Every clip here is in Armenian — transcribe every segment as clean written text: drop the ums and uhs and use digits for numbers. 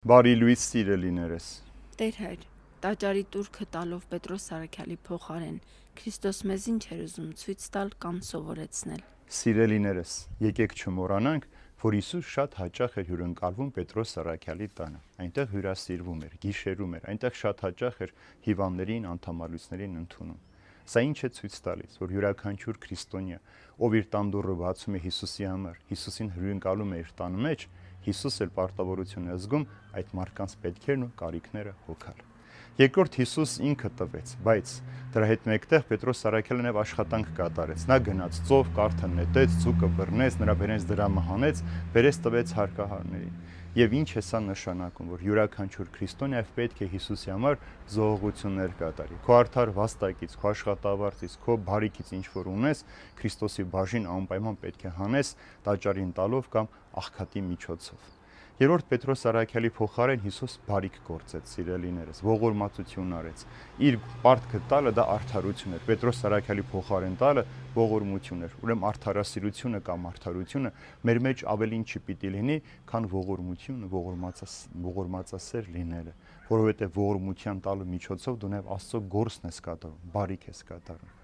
Բարի լույս սիրելիներս։ Տեր Հայր, տաճարի տուրքը տալով Պետրոս Սարաքյալի փոխարեն Քրիստոս մեզ ինչ էր ուզում ցույց տալ կամ սովորեցնել։ Սիրելիներս, եկեք չմոռանանք, որ Հիսուս շատ հաճախ էր հյուրընկալվում Պետրոս Սարաքյալի տանը։ Այնտեղ հյուրասիրվում էր, գիշերում էր, այնտեղ շատ հաճախ էր հիվանդներին, անդամալույսներին ընդունում։ Սա ինչ է ցույց տալիս, որ յուրաքանչյուր քրիստոնյա, ով իր տան դուռը բացում է Հիսուսի համար, Հիսուսին հյուրընկալում է իր տան մեջ, Հիսուս էլ պարտավորություն է զգում այդ մարդկանց պետքերն ու կարիքները հոգալ։ Երկրորդ Հիսուս ինքը տվեց, բայց դրա հետ մեկտեղ Պետրոս Սարաքյալը նաև աշխատանք կատարեց։ Նա գնաց ծով, կարթը նետեց, ձուկը բռնեց, նրա բերենց դրամը հանեց, բերեց տվեց հարկահարներին։ Եվ ինչ է սա նշանակում, որ յուրաքանչյուր քրիստոնյա պետք է Հիսուսի համար զոհողություններ կատարի։ Քո արդար վաստակից, քո աշխատավարձից, քո բարիքից ինչ որ ունես, Քրիստոսի բաժին անպայման պետք է հանես տաճարին տալով կամ աղքատի միջոցով։ Երրորդ Պետրոս Սարաքյալի փոխարեն Հիսուս բարիք գործեց, սիրելիներս, ողորմածություն արեց։ Իր պարտքը տալը դա արդարություն էր։ Պետրոս Սարաքյալի փոխարեն տալը ողորմություն էր։ Ուրեմն արդարասիրությունը կամ արդարությունը մեր մեջ ավելին չպիտի լինի, քան ողորմությունը, ողորմածասեր լինելը, որովհետև ողորմության տալու միջոցով դու նաև Աստծո գործն ես կատարում, բարիք ես կատարում։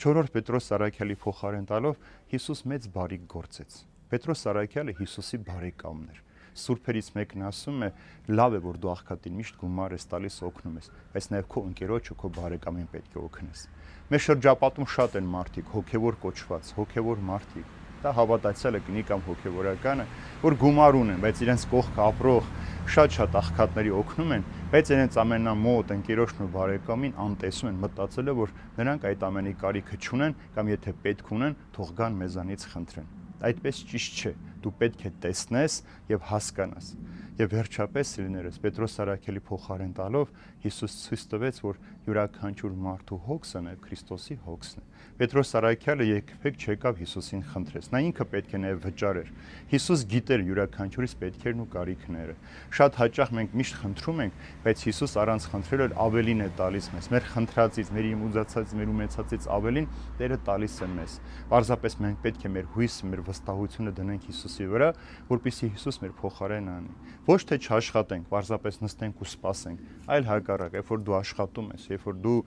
Չորրորդ Պետրոս Սարաքյալի փոխարեն տալով Հիսուս մեծ բարիք գործեց։ Պետրոս Սարաքյալը Հիսուսի բարեկամն էր։ Սուրբերից մեկն ասում է, լավ է, որ դու աղքատին միշտ գումար ես տալիս, օգնում ես, բայց նաև քո ընկերոջը, քո բարեկամին պետք է օգնես։ Մեր շրջապատում շատ են մարդիկ, հոգևոր կոչված, հոգևոր մարդիկ, դա հավատացյալը կնի կամ հոգևորականը, որ գումար ունեն, բայց իրենց կողքը ապրող շատ աղքատների օգնում են, բայց իրենց ամենամոտ ընկերոջն ու բարեկամին անտեսում են, մտածելով, որ նրանք այդ ամենի կարիքը չունեն կամ եթե պետք ունեն, թող գան մեզանից խնդրեն։ Այդպես ճիշտ չէ, դու պետք է տեսնես եւ հասկանաս։ Եվ վերջապես սիրելիներս, Պետրոս Սարաքյալի փոխարեն տալով Հիսուս ցույց տվեց, որ յուրաքանչյուր մարդու հոգսը նաեւ Քրիստոսի հոգսն է։ Պետրոս Սարաքյալը երբեք չեկավ Հիսուսին խնդրեց։ Նա ինքը պետք է նաեւ վճարեր։ Հիսուս գիտեր յուրաքանչյուրիս պետքերն ու կարիքները։ Շատ հաճախ մենք միշտ խնդրում ենք, բայց Հիսուս առանց խնդրել ավելին է տալիս մեզ։ Մեր խնդրածից, մեր իմուծածից, մեր ունեցածից ավելին Տերը տալիս է մեզ։ Պարզապես մենք պետք է մեր հույսը, մեր վստահությունը դնենք Հիսուսի վրա, որպեսզի Հիսուս մեր փոխարեն անի։ Ոչ թե չաշխատենք, պարզապես նստենք ու սպասենք, այլ հակառակ, երբ որ դու աշխատում ես, երբ որ դու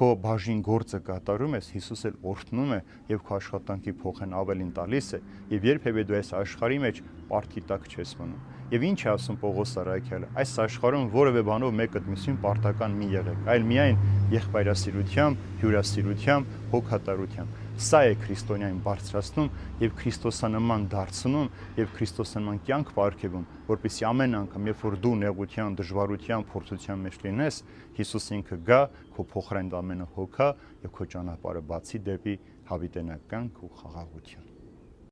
քո բաժին գործը կատարում ես, Հիսուս էլ օրհնում է եւ քո աշխատանքի փոխեն ավելին տալիս է, եւ երբեւե դու այս աշխարհի մեջ պարտքի տակ չես մնում։ Եվ ինչ է ասում Պողոս Սարաքյալը, այս աշխարհում որևէ բանով մեկը մյուսին պարտական մի եղեք, այլ միայն եղբայրասիրությամբ, հյուրասիրությամբ, հոգատարությամբ։ Սա է քրիստոնյային բարձրացնում եւ քրիստոսանման դարձնում եւ քրիստոսանման կյանք պարգևում, որպեսզի ամեն անգամ, երբ որ դու նեղության, դժվարության, փորձության մեջ լինես, Հիսուս ինքը գա, քո փոխարեն ամենը հոգա եւ քո ճանապարհը բացի դեպի հավիտենական ու խաղաղություն։